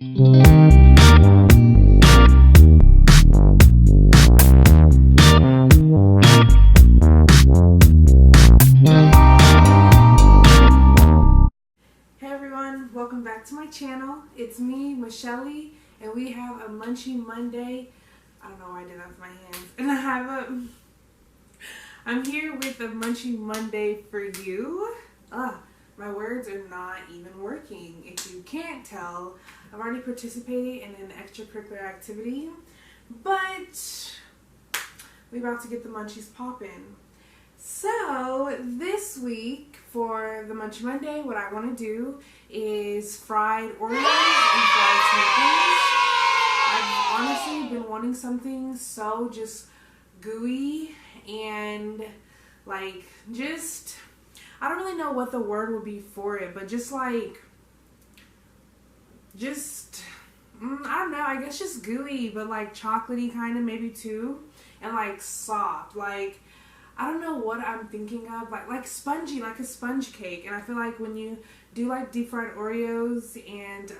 Welcome back to my channel. It's me, Michelle, and we have a Munchie Monday. I don't know why I did that with my hands. And I'm here with a Munchie Monday for you. My words are not even working. If you can't tell, I've already participated in an extracurricular activity, but we're about to get the munchies popping. So this week for the Munchie Monday, what I want to do is fried Oreos and fried Snickers. I've honestly been wanting something so just gooey and like just, I don't really know what the word would be for it, but just I don't know, I guess just gooey, but like chocolatey kind of maybe too, and like soft, like I don't know what I'm thinking of, like spongy, like a sponge cake. And I feel like when you do like deep fried Oreos and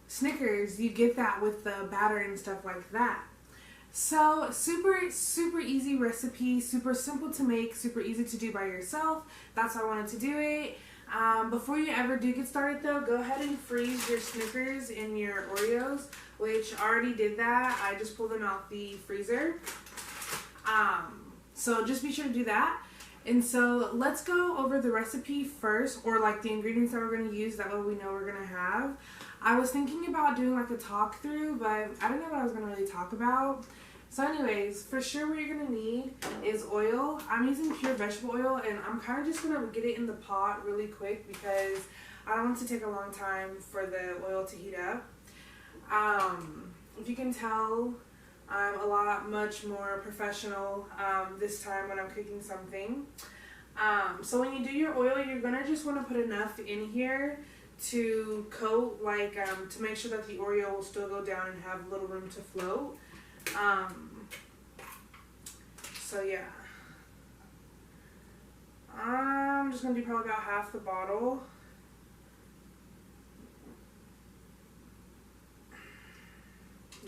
Snickers, you get that with the batter and stuff like that. So super easy recipe, super simple to make, super easy to do by yourself. That's why I wanted to do it. Before you ever do get started though, go ahead and freeze your Snickers and your Oreos, which I already did that. I just pulled them out the freezer. So just be sure to do that. And so let's go over the recipe first, or like the ingredients that we're going to use, that way we know we're going to have. I was thinking about doing like a talk through, but I don't know what I was going to really talk about. So anyways, for sure what you're going to need is oil. I'm using pure vegetable oil, and I'm kind of just going to get it in the pot really quick because I don't want it to take a long time for the oil to heat up. If you can tell, I'm much more professional this time when I'm cooking something. So when you do your oil, you're going to just want to put enough in here to coat, like to make sure that the Oreo will still go down and have a little room to float. So yeah, I'm just going to do probably about half the bottle.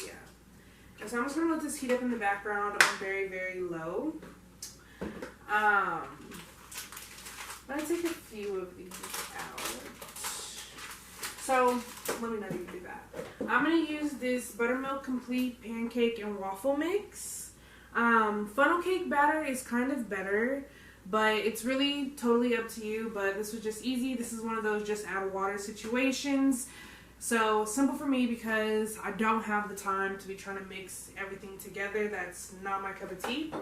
Yeah. And so I'm just going to let this heat up in the background on very, very low. I'm going to take a few of these out. So, let me not even do that. I'm going to use this Buttermilk Complete Pancake and Waffle Mix. Funnel cake batter is kind of better, but it's really totally up to you. But this was just easy. This is one of those just add water situations. So, simple for me because I don't have the time to be trying to mix everything together. That's not my cup of tea.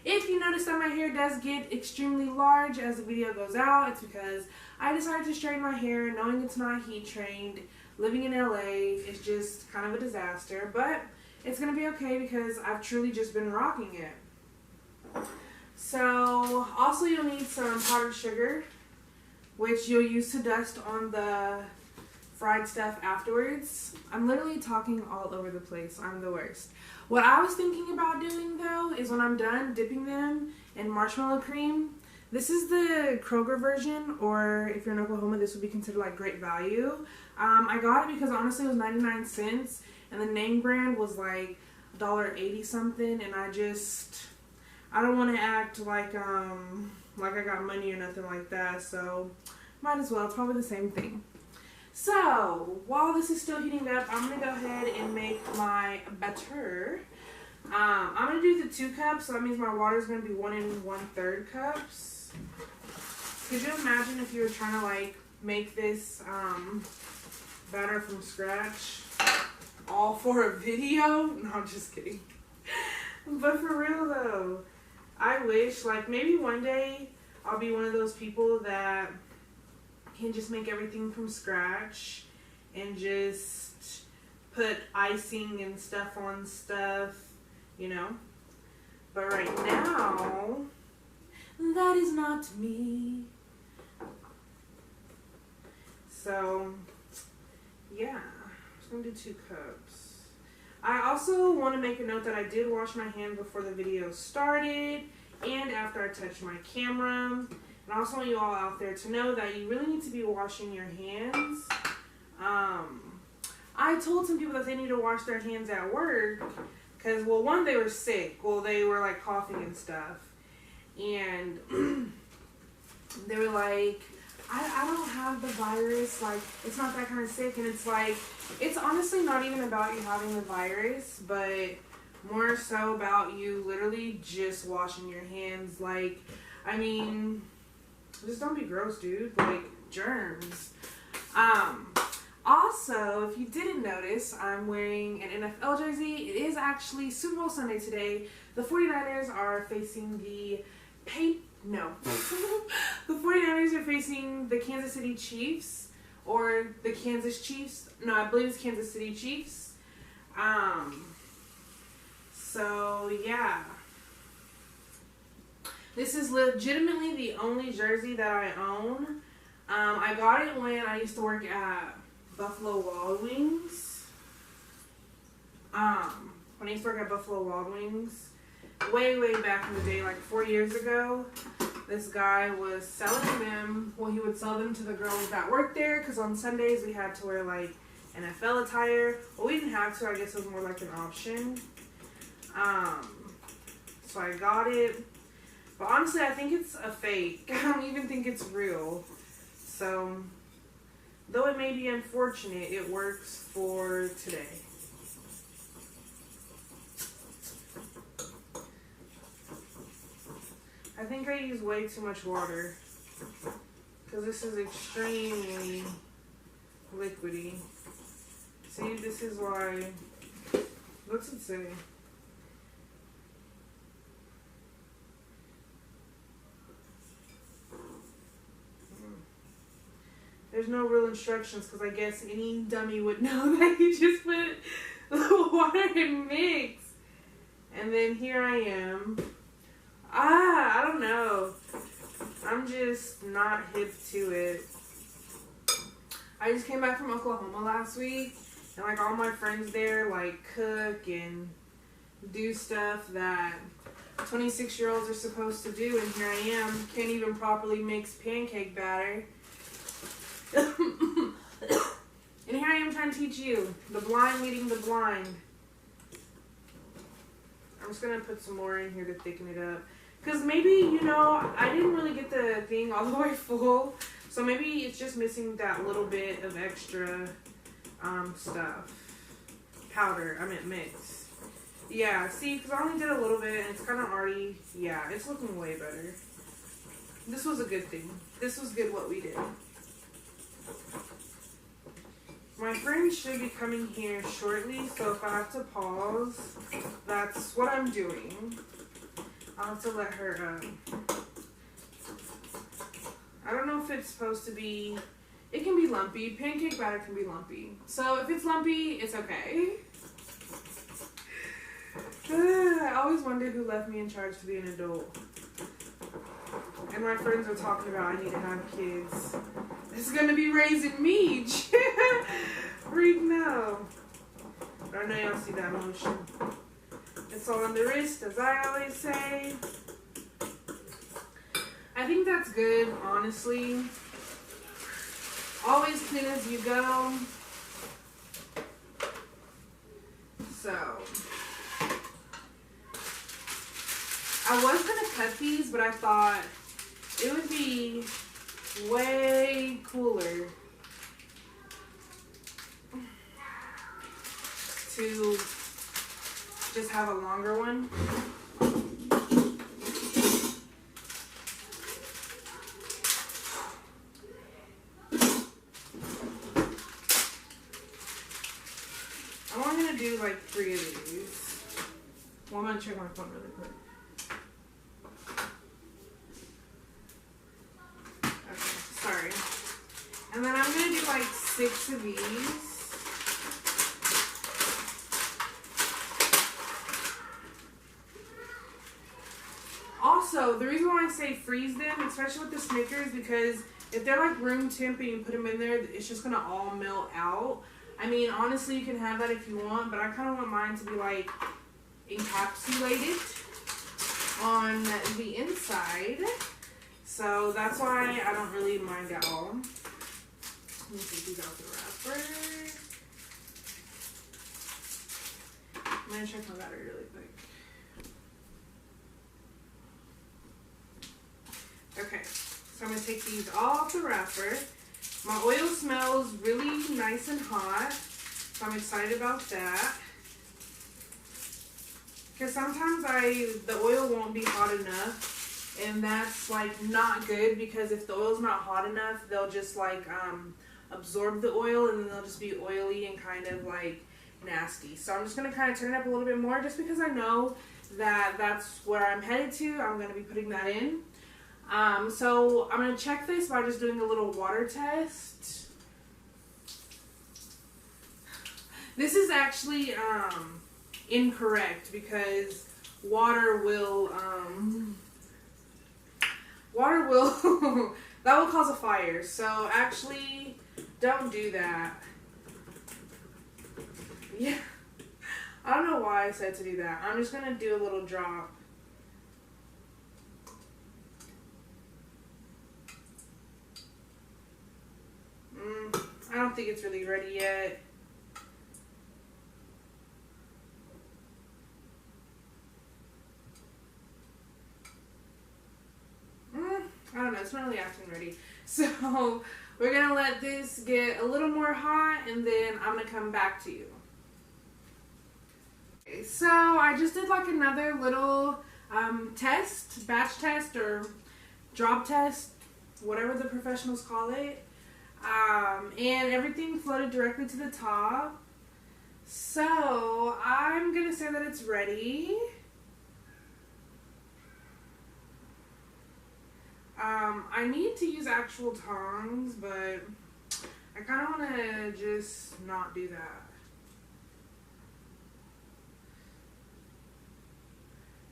If you notice that my hair does get extremely large as the video goes out, it's because I decided to straighten my hair knowing it's not heat trained. Living in LA is just kind of a disaster, but it's going to be okay because I've truly just been rocking it. So, also you'll need some powdered sugar, which you'll use to dust on the fried stuff afterwards. I'm literally talking all over the place. I'm the worst. What I was thinking about doing though is when I'm done dipping them in marshmallow cream. This is the Kroger version, or if you're in Oklahoma, this would be considered like great value. I got it because honestly it was 99 cents and the name brand was like $1.80 something, and I don't want to act like I got money or nothing like that, so might as well. It's probably the same thing. So, while this is still heating up, I'm going to go ahead and make my batter. I'm going to do the 2 cups, so that means my water is going to be 1 1/3 cups. Could you imagine if you were trying to like make this batter from scratch all for a video? No, I'm just kidding. But for real though, I wish like maybe one day I'll be one of those people that can just make everything from scratch and just put icing and stuff on stuff, you know. But right now, that is not me. So, yeah, I'm just going to do 2 cups. I also want to make a note that I did wash my hand before the video started and after I touched my camera. And And I also want you all out there to know that you really need to be washing your hands. I told some people that they need to wash their hands at work because, well, one, they were sick. Well, they were like coughing and stuff. And they were like, I don't have the virus. Like, it's not that kind of sick. And it's like, it's honestly not even about you having the virus, but more so about you literally just washing your hands. Like, I mean, just don't be gross, dude. Like, germs. Also, if you didn't notice, I'm wearing an NFL jersey. It is actually Super Bowl Sunday today. The 49ers are facing the the 49ers are facing the Kansas City Chiefs, or the Kansas Chiefs. No, I believe it's Kansas City Chiefs. So yeah. This is legitimately the only jersey that I own. I got it when I used to work at Buffalo Wild Wings. When I used to work at Buffalo Wild Wings, way back in the day, like 4 years ago, this guy was selling them. Well, he would sell them to the girls that worked there, because on Sundays we had to wear like NFL attire. Well, we didn't have to. I guess it was more like an option. So I got it. But honestly, I think it's a fake. I don't even think it's real. So, though it may be unfortunate, it works for today. I think I use way too much water, because this is extremely liquidy. See, this is why. What's it say? There's no real instructions, because I guess any dummy would know that you just put the water and mix. And then here I am. I don't know. I'm just not hip to it. I just came back from Oklahoma last week, and like all my friends there like cook and do stuff that 26-year-olds are supposed to do, and here I am, can't even properly mix pancake batter. And here I am trying to teach you. The blind leading the blind. I'm just going to put some more in here to thicken it up. Because maybe, you know, I didn't really get the thing all the way full. So maybe it's just missing that little bit of extra stuff. Powder. I meant mix. Yeah, see, because I only did a little bit and it's kind of already, yeah, it's looking way better. This was a good thing. This was good what we did. My friend should be coming here shortly, so if I have to pause, that's what I'm doing. I'll have to let her, I don't know if it's supposed to be, it can be lumpy. Pancake batter can be lumpy. So if it's lumpy, it's okay. I always wonder who left me in charge to be an adult. And my friends are talking about I need to have kids. It's gonna be raising me. Freak no. But I know y'all see that motion. It's all on the wrist, as I always say. I think that's good, honestly. Always clean as you go. So, I was gonna cut these, but I thought it would be way cooler to just have a longer one. I'm only gonna do like 3 of these. Well, I'm gonna check my phone really quick. And then I'm going to do like 6 of these. Also, the reason why I say freeze them, especially with the Snickers, because if they're like room temp and you put them in there, it's just going to all melt out. I mean, honestly, you can have that if you want, but I kind of want mine to be like encapsulated on the inside. So that's why I don't really mind at all. Let me take these out the wrapper. I'm going to check my battery really quick. Okay, so I'm going to take these all off the wrapper. My oil smells really nice and hot, so I'm excited about that. Because sometimes the oil won't be hot enough, and that's like not good, because if the oil's not hot enough, they'll just like absorb the oil, and then they'll just be oily and kind of like nasty. So I'm just going to kind of turn it up a little bit more, just because I know that that's where I'm headed to. I'm going to be putting that in. So I'm going to check this by just doing a little water test. This is actually incorrect, because water will that will cause a fire. So actually don't do that. Yeah. I don't know why I said to do that. I'm just going to do a little drop. I don't think it's really ready yet. I don't know, it's not really acting ready. So we're gonna let this get a little more hot, and then I'm gonna come back to you. Okay, so I just did like another little test, batch test or drop test, whatever the professionals call it. And everything floated directly to the top. So I'm gonna say that it's ready. I need to use actual tongs, but I kind of want to just not do that.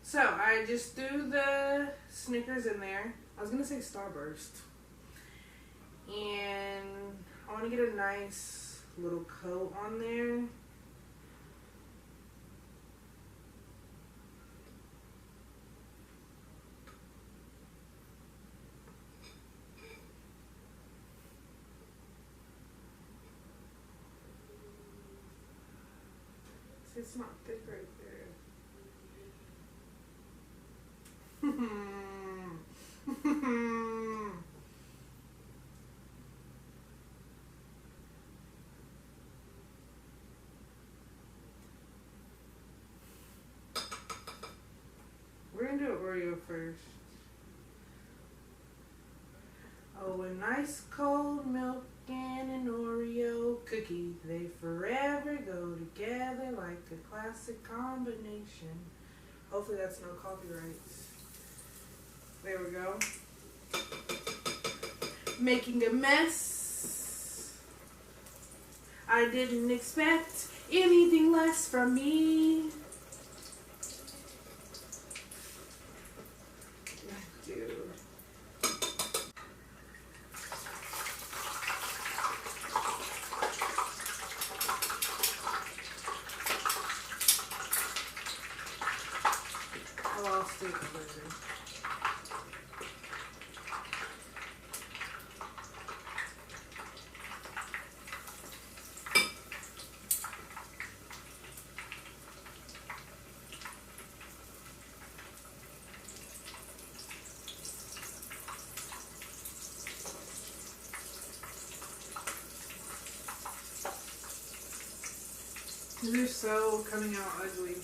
So I just threw the Snickers in there. I was gonna say Starburst. And I want to get a nice little coat on there. See, it's not thick right there. We're gonna do an Oreo first. Oh, a nice cold milk and an Oreo cookie. They forever go together like a classic combination. Hopefully that's no copyrights. There we go. Making a mess. I didn't expect anything less from me. Dude. I lost it. They're so coming out ugly.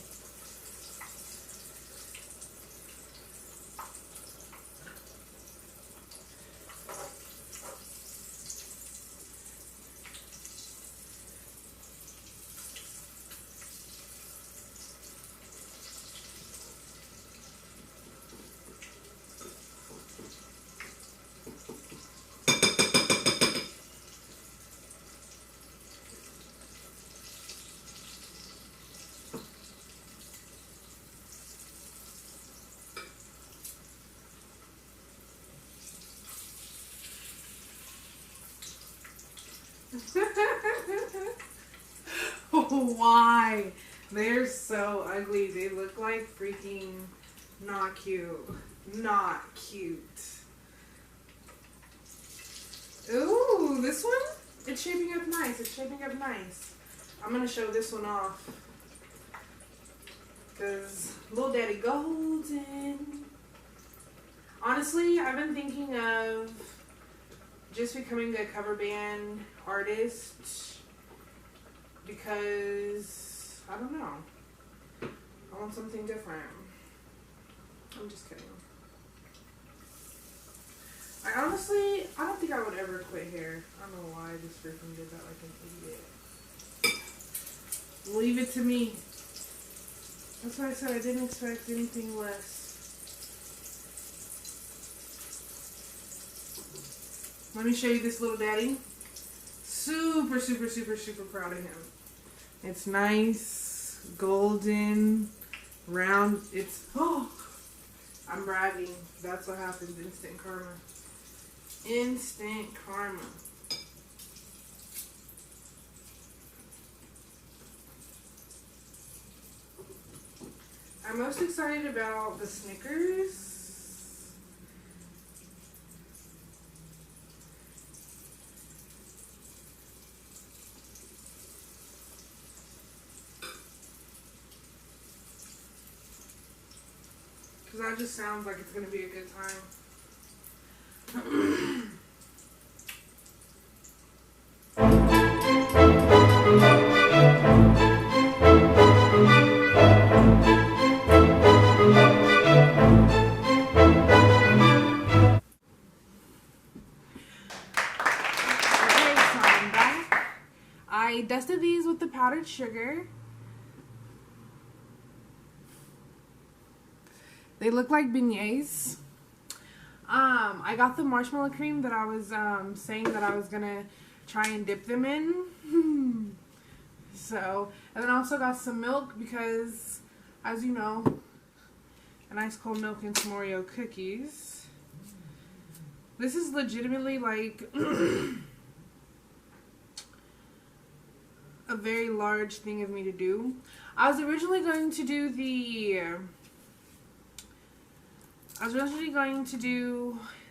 Why? They're so ugly. They look like freaking not cute. Not cute. Ooh, this one? It's shaping up nice. It's shaping up nice. I'm going to show this one off. Because Little Daddy Golden. Honestly, I've been thinking of just becoming a cover band artist. Because, I don't know. I want something different. I'm just kidding. I don't think I would ever quit hair. I don't know why I just freaking did that like an idiot. Leave it to me. That's why I said I didn't expect anything less. Let me show you this little daddy. Super, super, super, super proud of him. It's nice, golden, round. I'm bragging. That's what happens. Instant karma. Instant karma. I'm most excited about the Snickers. Because that just sounds like it's going to be a good time. I dusted these with the powdered sugar. They look like beignets. I got the marshmallow cream that I was saying that I was gonna try and dip them in. So, and then I also got some milk because, as you know, a nice cold milk and some Oreo cookies. This is legitimately like a very large thing of me to do. I was originally going to do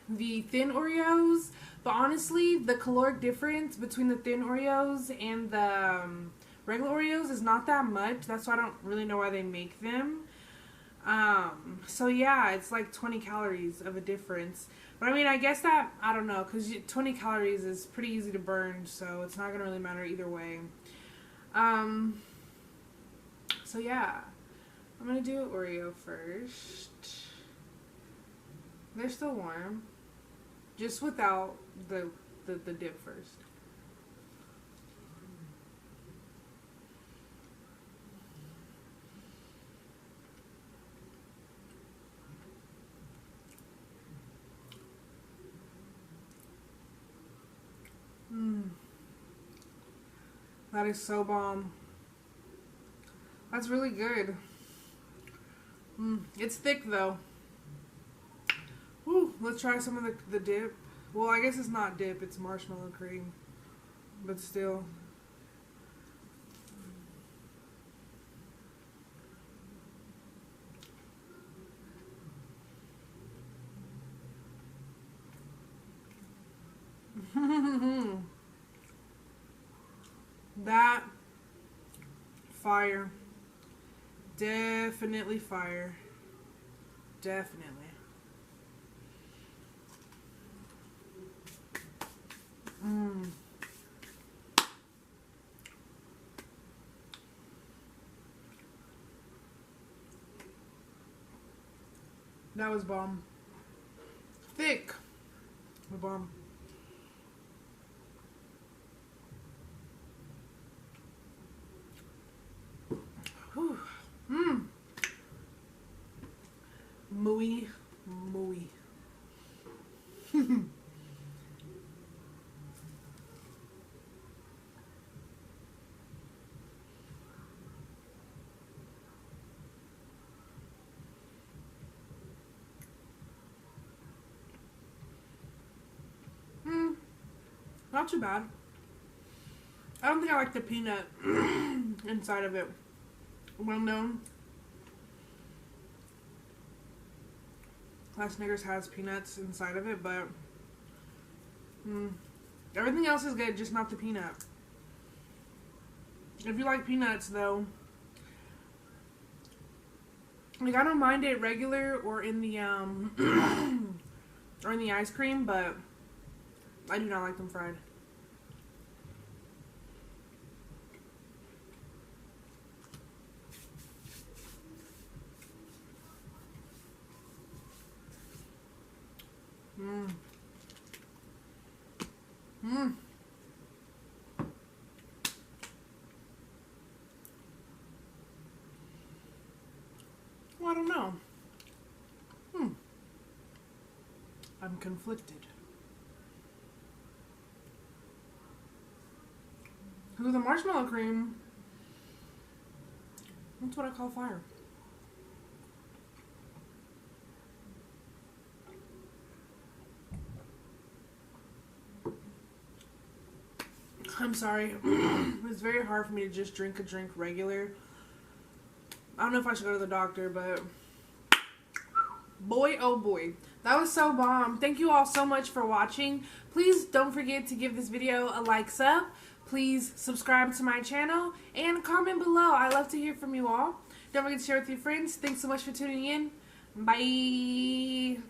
the thin Oreos, but honestly, the caloric difference between the thin Oreos and the regular Oreos is not that much. That's why I don't really know why they make them. So yeah, it's like 20 calories of a difference. But I mean, I guess that, I don't know, because 20 calories is pretty easy to burn, so it's not going to really matter either way. So yeah, I'm going to do Oreo first. They're still warm, just without the dip first. That is so bomb. That's really good. It's thick though. Woo, let's try some of the dip. Well, I guess it's not dip, it's marshmallow cream. But still. That fire. Definitely fire. Definitely. That was bomb. Thick. The bomb. Whew. Mooey. Mooey. Not too bad. I don't think I like the peanut inside of it. Well known. Snickers has peanuts inside of it, but Everything else is good, just not the peanut. If you like peanuts, though, like I don't mind it regular or in the or in the ice cream, but I do not like them fried. Mmm. Mmm. Well, I don't know. I'm conflicted. Because the marshmallow cream, that's what I call fire. I'm sorry. It's very hard for me to just drink a drink regular. I don't know if I should go to the doctor, but boy, oh boy. That was so bomb. Thank you all so much for watching. Please don't forget to give this video a likes up. Please subscribe to my channel and comment below. I love to hear from you all. Don't forget to share with your friends. Thanks so much for tuning in. Bye.